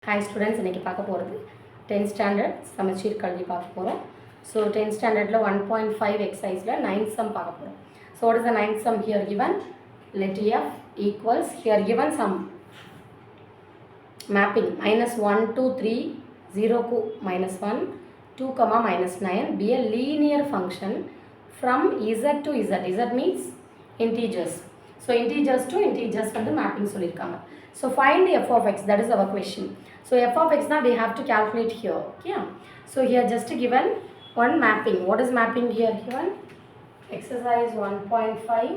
Hi students, இன்னைக்கு பார்க்க போகிறது 10th standard சமச்சீர் கல்வி பார்க்க போகிறோம். So 10th standardல 1.5 exerciseல 9th sum பார்க்க போகிறோம். So what is the 9th sum here given? Let f equals here given sum mapping -1 to 3 0 to -1 2 comma -9 be a linear function from z to z. Z means integers. So integers to integers வந்து mapping சொல்லியிருக்காங்க. So find f of x, that is our question. So f of x now we have to calculate here. Yeah. So here just given one mapping. What is mapping here given? Exercise 1.5.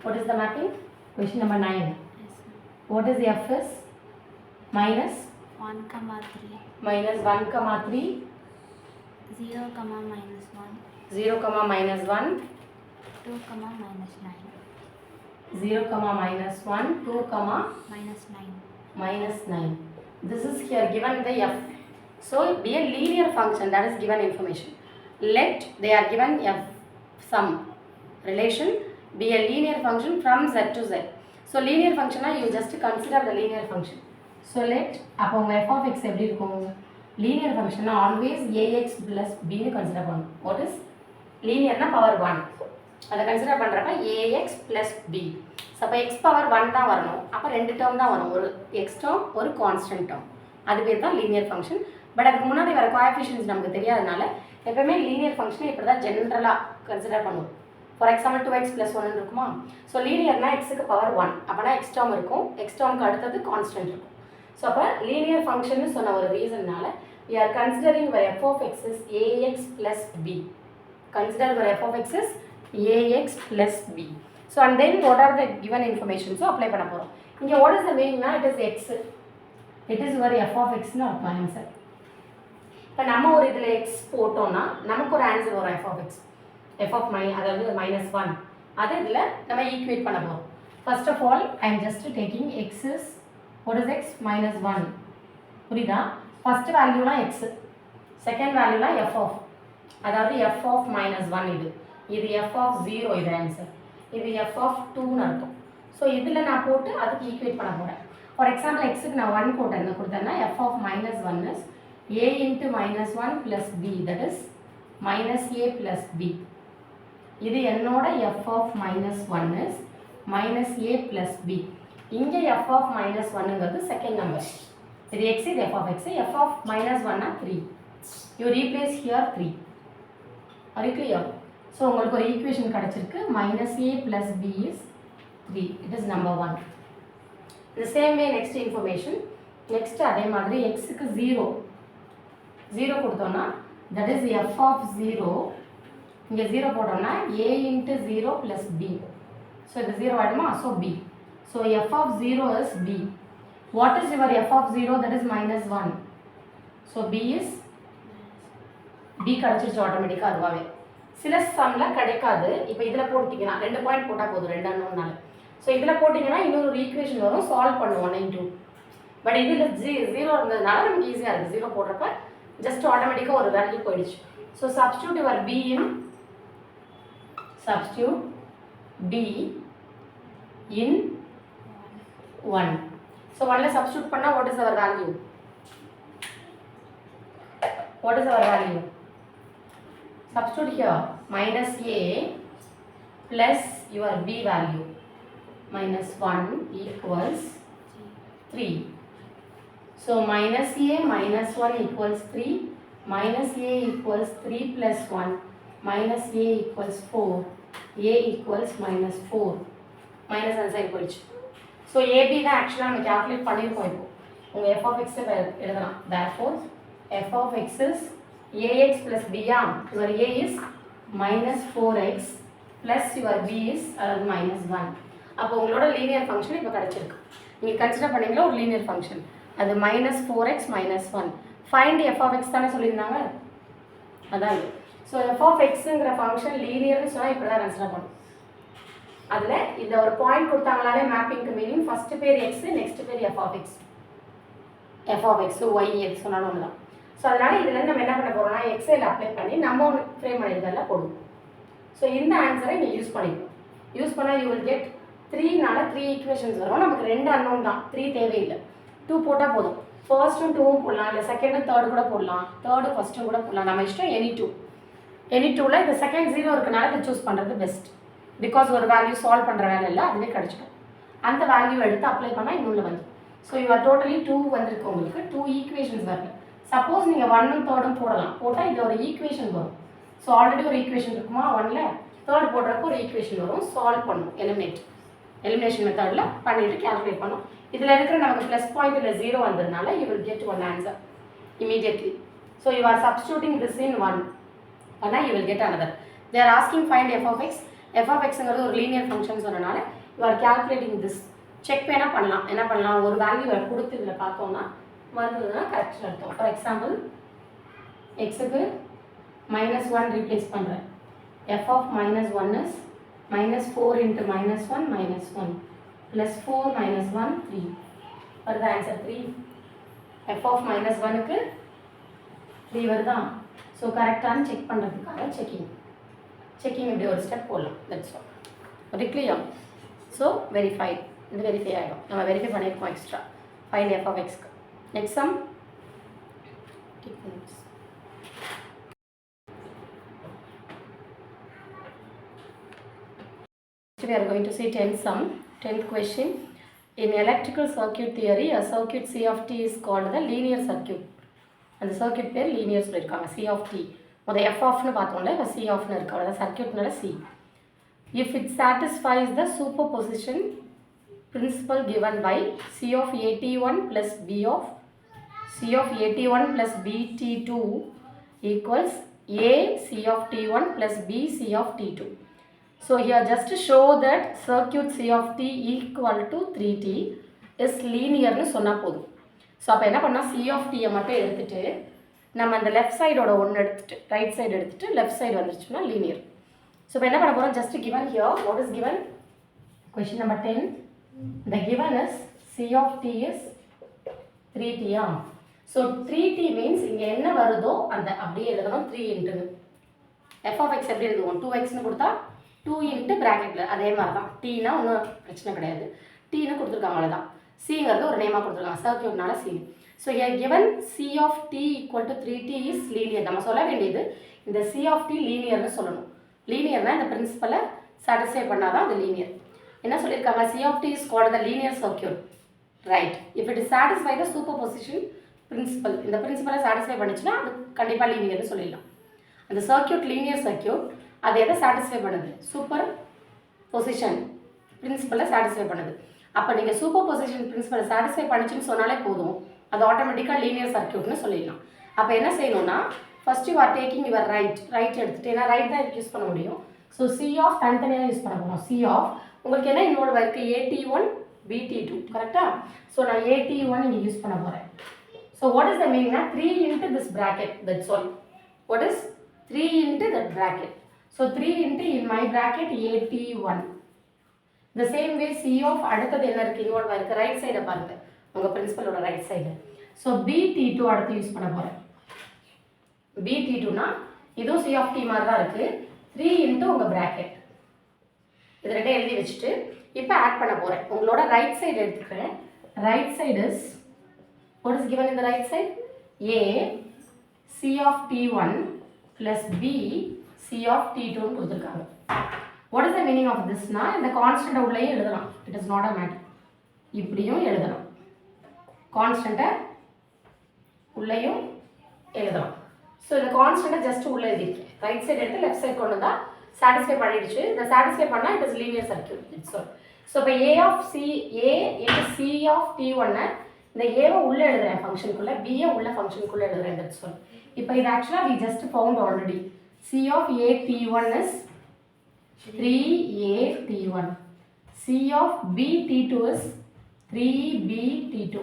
What is the mapping? Question number 9. What is the f is? Minus 1, 3. Minus 1, 3. 0, minus 1. 0, minus 1. 2, minus 9. 0, minus 1. 2, minus 9. minus 9. This is here given the f. So be a linear function, that is given information. Let they are given f sum relation be a linear function from z to z. So linear function you just consider the linear function. So let அப்போ உங்க f of x எப்படி இருக்கும்? Linear function always ax plus b னு consider பண்ணும். What is linear na power 1. அதை consider பண்ணுறப்ப ax plus b. So அப்போ X power 1 தான் வரணும். அப்போ 2 டேர்ம் தான் வரும், ஒரு எக்ஸ் டேர்ம் ஒரு கான்ஸ்டன்ட் டேர்ம். அது பேர் தான் லீனியர் ஃபங்க்ஷன். பட் அதுக்கு முன்னாடி வர கோஎஃபிஷியன்ஸ் நமக்கு தெரியாதனால எப்பவுமே லீனியர் ஃபங்க்ஷனை இப்படி தான் ஜென்ரலாக கன்சிடர் பண்ணுவோம். ஃபார் எக்ஸாம்பிள் 2x + 1 இருக்குமா? ஸோ லீனியர்னா எக்ஸுக்கு பவர் 1, அப்போனா எக்ஸ் டேர்ம் இருக்கும், எக்ஸ் டேர்முக்கு அடுத்தது கான்ஸ்டன்ட் இருக்கும். ஸோ அப்போ லீனியர் ஃபங்க்ஷன் சொன்ன ஒரு ரீசன்னால we are considering where f of x is ax plus b. Consider where f of x is ax plus b. So and then what are the given information? So apply பண்ண போறோம். இங்க what is the meaning na? It is x. It is where f of x னு அர்த்தம் answer. இப்போ நம்ம ஒரு இதில் x போட்டோம்னா நமக்கு ஒரு ஆன்சர் வரும் f of x. f of அதாவது -1. அது இதில் நம்ம ஈக்குவேட் பண்ண போகிறோம். First of all, I am just taking x is, what is x? -1. புரியுதா? ஃபர்ஸ்ட் வேல்யூலாம் x. செகண்ட் வேல்யூலாம் f of, அதாவது f of -1 இது f of 0 இது ஆன்சர். இது f of 2னு அர்த்தம். ஸோ இதில் நான் போட்டு அதுக்கு ஈக்குவேட் பண்ண போகிறேன். ஃபார் எக்ஸாம்பிள் எக்ஸுக்கு நான் 1 போட்டேன் கொடுத்தேன்னா f of -1 is a into -1 plus b, that is -a plus b. இது என்னோட f of -1 is -a plus b. இங்கே f of -1ங்கிறது செகண்ட் நம்பர். இது x, இது f of x. f of -1 3. You replace here 3. Are you clear? So உங்களுக்கு ஒரு equation கிடைச்சிருக்கு. -a plus b is 3. It is number 1. The same way next information. Next அதே மாதிரி xக்கு 0 கொடுத்தோம்னா that is f of 0. இங்க 0 போட்டோம்னா a into 0 plus b. So இது 0 ஆயிடுமா? So b. So f of 0 is b. What is your f of 0? That is -1. So b is b கிடைச்சிருச்சு ஆட்டோமேட்டிக்காக அதுவாகவே. சில சம்மில் கிடைக்காது. இப்போ இதில் போட்டிங்கன்னா 2 பாயிண்ட் போட்டால் போதும், 2 அன்னோன்னால. ஸோ இதில் போட்டிங்கன்னா இன்னொரு ஈக்குவேஷன் வரும், சால்வ் பண்ணுவோம் 1 into 2. பட் இதில் 0 இருந்ததுனால நமக்கு ஈஸியாக இருக்குது. 0 போடுறப்ப ஜஸ்ட் ஆட்டோமேட்டிக்காக ஒரு வேல்யூ போயிடுச்சு. So substitute your b in, substitute b in 1. So 1ல சப்ஸ்டியூட் பண்ணால் what is our value? What is our value? Substitute here -a plus your b value -1 equals 3. So -a -1 equals 3, -a equals 3 plus 1, -a equals 4, a equals -4. Minus அந்த side போயிடுச்சு. So AB தான் ஆக்சுவலாக நம்ம calculate பண்ணியிருக்கோம். இப்போ உங்கள் f of x எழுதலாம். therefore f of x is ax plus b. Your a is -4x plus your b is -1. அப்போ உங்களோட லீனியர் ஃபங்க்ஷன் இப்போ கிடச்சிருக்கு. நீங்கள் கன்சிடர் பண்ணீங்களா ஒரு லீனியர் ஃபங்க்ஷன், அது -4x -1. Find f of x தானே சொல்லியிருந்தாங்க, அதான் இது. ஸோ f of xங்கிற ஃபங்க்ஷன் லீனியர்னு சொன்னால் இப்படி தான் கன்சிடர் பண்ணும். அதில் இந்த ஒரு பாயிண்ட் கொடுத்தாங்களாலே மேப்பிங்க்கு மீனிங் ஃபஸ்ட்டு பேர் x, நெக்ஸ்ட் பேர் f of x. f of x y எது சொன்னாலும் ஒன்று தான். ஸோ அதனால் இதில் நம்ம என்ன பண்ண போகிறோம்னா எக்ஸைல் அப்ளை பண்ணி நம்ம ஒன்று ஃப்ரேம் பண்ணியிருந்ததில் போடுவோம். ஸோ இந்த ஆன்சரை நீங்கள் யூஸ் பண்ணிக்கணும். யூஸ் பண்ணால் யூ வில் கெட் 3னால 3 ஈக்குவேஷன்ஸ் வரும். நமக்கு 2 அன்னோன் தான், 3 தேவையில்லை. 2 போட்டால் போதும். ஃபர்ஸ்ட்டும் 2வும் போடலாம், இல்லை செகண்டும் தேர்டு கூட போடலாம், தேர்டு ஃபஸ்ட்டும் கூட போடலாம், நம்ம இஷ்டம். எனி டூவில் இந்த செகண்ட் 0 இருக்கனால இதை சூஸ் பண்ணுறது பெஸ்ட். பிகாஸ் ஒரு வேல்யூ சால்வ் பண்ணுற வேலை இல்லை, அதுவே கிடச்சிடும். அந்த வேல்யூ எடுத்து அப்ளை பண்ணால் இன்னொன்று வந்து. ஸோ யூஆர் டோட்டலி 2 வந்திருக்கு உங்களுக்கு. 2 ஈக்குவேஷன்ஸ் வரல. சப்போஸ் நீங்கள் 1ம் 3ம் போடலாம், போட்டால் இது ஒரு ஈக்குவேஷன் வரும். ஸோ ஆல்ரெடி ஒரு ஈக்குவேஷன் இருக்குமா 1ல், தேர்ட் போடுறப்போ ஒரு ஈக்குவேஷன் வரும். சால்வ் பண்ணும், எலிமினேஷன் மெத்தடில் பண்ணிவிட்டு கேல்குலேட் பண்ணும். இதில் இருக்கிற நமக்கு ப்ளஸ் பாயிண்ட் இல்லை 0 வந்ததுனால you will get one answer immediately. So you are substituting this in 1 ஆனால் you will get another. They are asking find f of x. f of xங்கிறது ஒரு லீனியர் ஃபங்க்ஷன் சொன்னனால you are calculating this. Check வேணால் பண்ணலாம். என்ன பண்ணலாம், ஒரு value கொடுத்து இதில் பார்த்தோம்னா வந்ததுன்னா கரெக்டாக இருக்கும். ஃபார் எக்ஸாம்பிள் எக்ஸுக்கு -1 ரீப்ளேஸ் பண்ணுறேன். f of -1 is -4 into -1 -1 plus 4 -1 3. வருது ஆன்சர் 3. f of -1க்கு 3 வருதா? ஸோ கரெக்டானு செக் பண்ணுறதுக்காக செக்கிங் இப்படி ஒரு ஸ்டெப் போடலாம். That's all. Very clear. So verify, இது வெரிஃபை ஆகிடும். நம்ம வெரிஃபை பண்ணியிருக்கோம் எக்ஸ்ட்ரா. ஃபைண்ட் f of xக்கு. Next sum. We are going to see 10th sum, 10th question. In electrical circuit theory, a circuit C of t is called the linear circuit. And the circuit pair linear சொல்லிருக்காங்க. C of t. முத f of னு பார்த்தோம்ல, இப்ப C of னு இருக்கு. அவ்வளவுதான், சர்க்யூட்னால C. If it satisfies the superposition principle given by C of AT1 plus B of C of AT1 plus BT2 equals A C of T1 plus B C of T2. So here just to show that circuit C of t equal to 3t is linear னு சொன்னா போதும். So அப்போ என்ன பண்ணால் C of t மட்டும் எடுத்துட்டு நம்ம அந்த லெஃப்ட் சைடோட ஒன்று எடுத்துட்டு ரைட் சைடு எடுத்துட்டு லெஃப்ட் சைடு வந்துருச்சுன்னா லீனியர். ஸோ இப்போ என்ன பண்ண போகிறோம், just given here what is given, question number 10. The given is C of t is 3t. So 3t means இங்கே என்ன வருதோ அந்த அப்படியே எழுதணும். 3 இன்ட்டு f of x எப்படி எழுதுவோம், 2xன்னு கொடுத்தா 2 இன்ட்டு ப்ராக்கெட்டில் அதே மாதிரி தான். டீனா ஒன்றும் பிரச்சனை கிடையாது, டீன்னு கொடுத்துருக்காங்க, அவ்வளோதான். சிங்கிறது ஒரு நேமாக கொடுத்துருக்காங்க, சர்க்யூட்னால C. So given C of T equal to 3t is linear. நம்ம சொல்ல வேண்டியது இந்த சி ஆஃப் டி லீனியர்னு சொல்லணும். லீனியர்னால் இந்த பிரின்சிபலை சாட்டிஸ்ஃபை பண்ணால் தான் அது லீனியர். என்ன சொல்லியிருக்காங்க, C of T is called the linear circuit, right. If it is satisfy the superposition principle, இந்த பிரின்சிபலை சாட்டிஸ்ஃபை பண்ணிச்சுன்னா அது கண்டிப்பாக லீனியர்னு சொல்லிடலாம். அந்த சர்க்யூட் லீனியர் சர்க்யூட் அது எதை சாட்டிஸ்ஃபை பண்ணுது, சூப்பர் பொசிஷன் பிரின்சிபலை சாட்டிஸ்ஃபை பண்ணுது. அப்போ நீங்கள் சூப்பர் பொசிஷன் பிரின்சிபலை சாட்டிஸ்ஃபை பண்ணிச்சுன்னு சொன்னாலே போதும், அது ஆட்டோமேட்டிக்காக லீனியர் சர்க்யூட்னு சொல்லிடலாம். அப்போ என்ன செய்யணும்னா, first you are taking your right எடுத்துகிட்டு, ஏன்னா ரைட் தான் யூஸ் பண்ண முடியும். ஸோ சி ஆஃப் தனித்தனியாக யூஸ் பண்ண போகிறோம். சி ஆஃப் உங்களுக்கு என்ன இன்வால்வ் இருக்குது, AT1 BT2 கரெக்டாக. ஸோ நான் AT1 இங்கே யூஸ் பண்ண போகிறேன். ஸோ வாட் இஸ் த மீனிங்னா 3 into this bracket, that's all. What is 3 into that bracket. So 3 into in my bracket AT1. The same way C of அடுத்தது என்ன இருக்குது, இன்வால்வ் ஆயிருக்கு ரைட் சைடை பாருங்கள், உங்கள் பிரின்சிபலோட ரைட் சைடு. ஸோ BT2 அடுத்து use பண்ண போகிறேன். BT2னா இதுவும் C of t மாதிரி தான் இருக்குது. 3 into உங்கள் bracket இது ரெண்டே எழுதி வச்சுட்டு இப்போ ஆட் பண்ண போகிறேன். உங்களோட ரைட் சைடு எடுத்துக்கிறேன். Right side is what is given in the right side, A C of t1 plus B C of t2 னு கொடுத்துருக்காங்க. What is the meaning of this னா, இந்த கான்ஸ்டன்ட் உள்ளேயே எழுதலாம், it is not a matter. இப்படியும் எழுதலாம், கான்ஸ்டன்ட்டை உள்ளேயும் எழுதலாம். ஸோ இந்த கான்ஸ்டன்ட்டை ஜஸ்ட் உள்ளே எழுதிருக்கேன். ரைட் சைடு எடுத்து லெஃப்ட் சைடு கொண்டு வந்தால் சாட்டிஸ்ஃபை பண்ணிடுச்சு. இதை சாட்டிஸ்ஃபை பண்ணால் it is linear circuit, it's all. So இப்போ A into C of t1 இந்த ஏவை உள்ளே எழுதுறேன் ஃபங்க்ஷனுக்குள்ளே, பியை உள்ள ஃபங்க்ஷனுக்குள்ளே எழுதுறேன், தட்ஸ் ஆல். இப்போ இது ஆக்சுவலாக we just found already. C of AT1 is 3AT1. C of BT2 is 3BT2.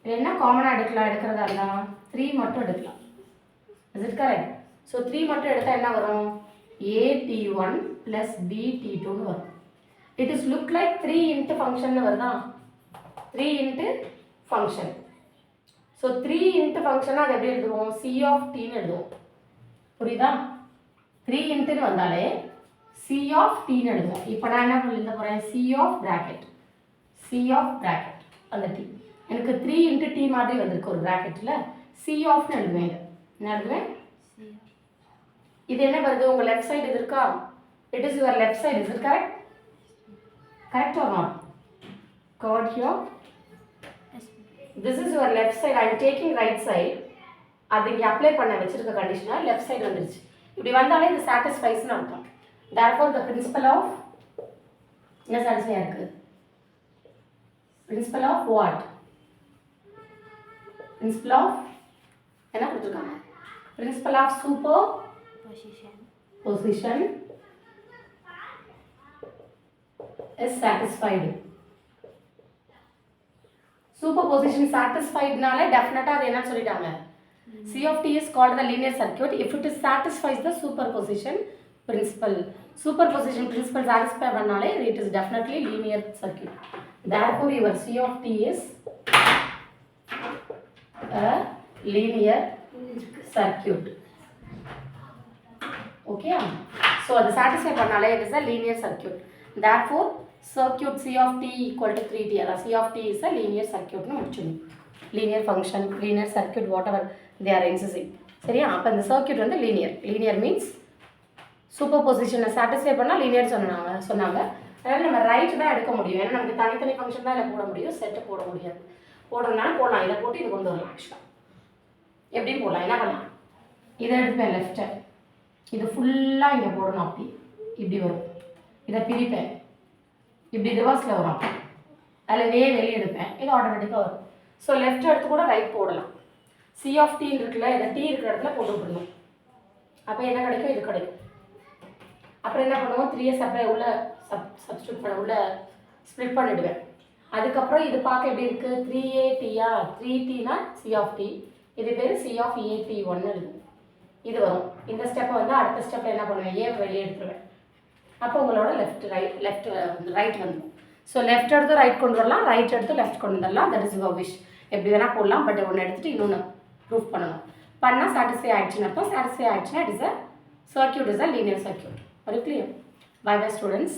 இது என்ன காமனாக எடுக்கிறதா இருந்தால் 3 மட்டும் எடுக்கலாம். Is it correct? ஸோ 3 மட்டும் எடுத்தால் என்ன வரும், AT1 plus BT2னு வரும். It is look like 3 into function வருதா, 3 into ஃபங்க்ஷன். ஸோ 3 into ஃபங்க்ஷனாக அதை எப்படி எழுதுவோம், C of tன்னு எழுதுவோம், புரியுதா. 3 இன்ட்டுன்னு வந்தாலே C of tன்னு எழுதுவோம். இப்போ நான் என்ன எழுத போகிறேன், C of bracket அந்த T. எனக்கு 3 into t மாதிரி வந்திருக்கு ஒரு ப்ராக்கெட்டில் சி ஆஃப்னு எழுதுவேன். இது என்ன எழுதுவேன்? இது என்ன வருது? உங்கள் லெஃப்ட் சைடு இது இருக்கா? It is your left side. Is it correct? Correct or not? Covered here. This is your left side. I am taking right side. அது இங்கே அப்ளை பண்ண வச்சிருக்க கண்டிஷனாக லெஃப்ட் சைடு வந்துருச்சு. இப்படி வந்தாலே இது சாட்டிஸ்ஃபைஸ்னு அர்த்தம். therefore the principle of என்ன சாட்டிஸ்ஃபை இருக்குது? principle of what? principle of என்ன கொடுத்துருக்காங்க? principle of superposition is satisfied. superposition satisfiedனால டெஃபினட்டா அது என்ன சொல்லிட்டாங்க? C of t is called the linear circuit if it is satisfies the superposition principle. Superposition principle satisfy பண்ணாலே it is definitely linear circuit. Therefore your C of t is a linear circuit. Okay? So அது satisfy பண்ணாலே it is a linear circuit. Therefore circuit C of t equal to 3t. அதாவது C of t is a linear circuit னு முடிச்சிடணும். linear function, linear circuit, whatever they are insisting. சரியா? அப்போ இந்த circuit வந்து linear means சூப்பர்பொசிஷனை satisfy பண்ணால் linear சொன்னாங்க. அதனால் நம்ம ரைட் தான் எடுக்க முடியும். ஏன்னா நமக்கு தனித்தனி ஃபங்க்ஷன் தான் இதில் போட முடியும், செட்டை போட முடியாது. போடுறதுனால போடலாம், இதை போட்டு இது கொண்டு வரலாம். ஆக்சுவலாக எப்படியும் போடலாம். என்ன பண்ணலாம்? இதை எடுப்பேன் லெஃப்ட்டை, இது ஃபுல்லாக இங்கே போடணும். அப்படி இப்படி வரும். இதை பிரிப்பேன், இப்படி ரிவர்ஸில் வரும். அதில் வெளியே எடுப்பேன், இது ஆட்டோமேட்டிக்காக வரும். ஸோ லெஃப்ட் எடுத்து கூட ரைட் போடலாம். சி ஆஃப் டி இருக்குல்ல, இதை டி இருக்கிற இடத்துல போட்டு விட்டுருணும். அப்போ என்ன கிடைக்கும்? இது கிடைக்கும். அப்புறம் என்ன பண்ணுவோம்? 3s அப்படியே உள்ள சப்ஸ்டியூட் பண்ண உள்ள ஸ்ப்ளிட் பண்ணிவிடுவேன். அதுக்கப்புறம் இது பார்க்க எப்படி இருக்குது? 3a t 3tனா சி ஆஃப் டி, இது பேர் சி ஆஃப் ஏடி 1 இருக்குது. இது வரும். இந்த ஸ்டெப்பை வந்து அடுத்த ஸ்டெப்பில் என்ன பண்ணுவேன்? ஏ வெளியே எடுத்துருவேன். அப்போ உங்களோட லெஃப்ட் ரைட் வந்துடும். ஸோ லெஃப்ட் எடுத்து ரைட் கொண்டு வரலாம், ரைட் எடுத்து லெஃப்ட் கொண்டு வந்துடலாம். That is your wish. எப்படி வேணால் போடலாம். பட் ஒன்று எடுத்துகிட்டு இன்னொன்று ப்ரூஃப் பண்ணணும். பண்ணால் சாட்டிஸ்ஃபை ஆகிடுச்சுன்னு அர்த்தம். சாட்டிஸ்ஃபை ஆகிடுச்சுன்னா it is a circuit, is a linear circuit. Very clear? Bye bye students.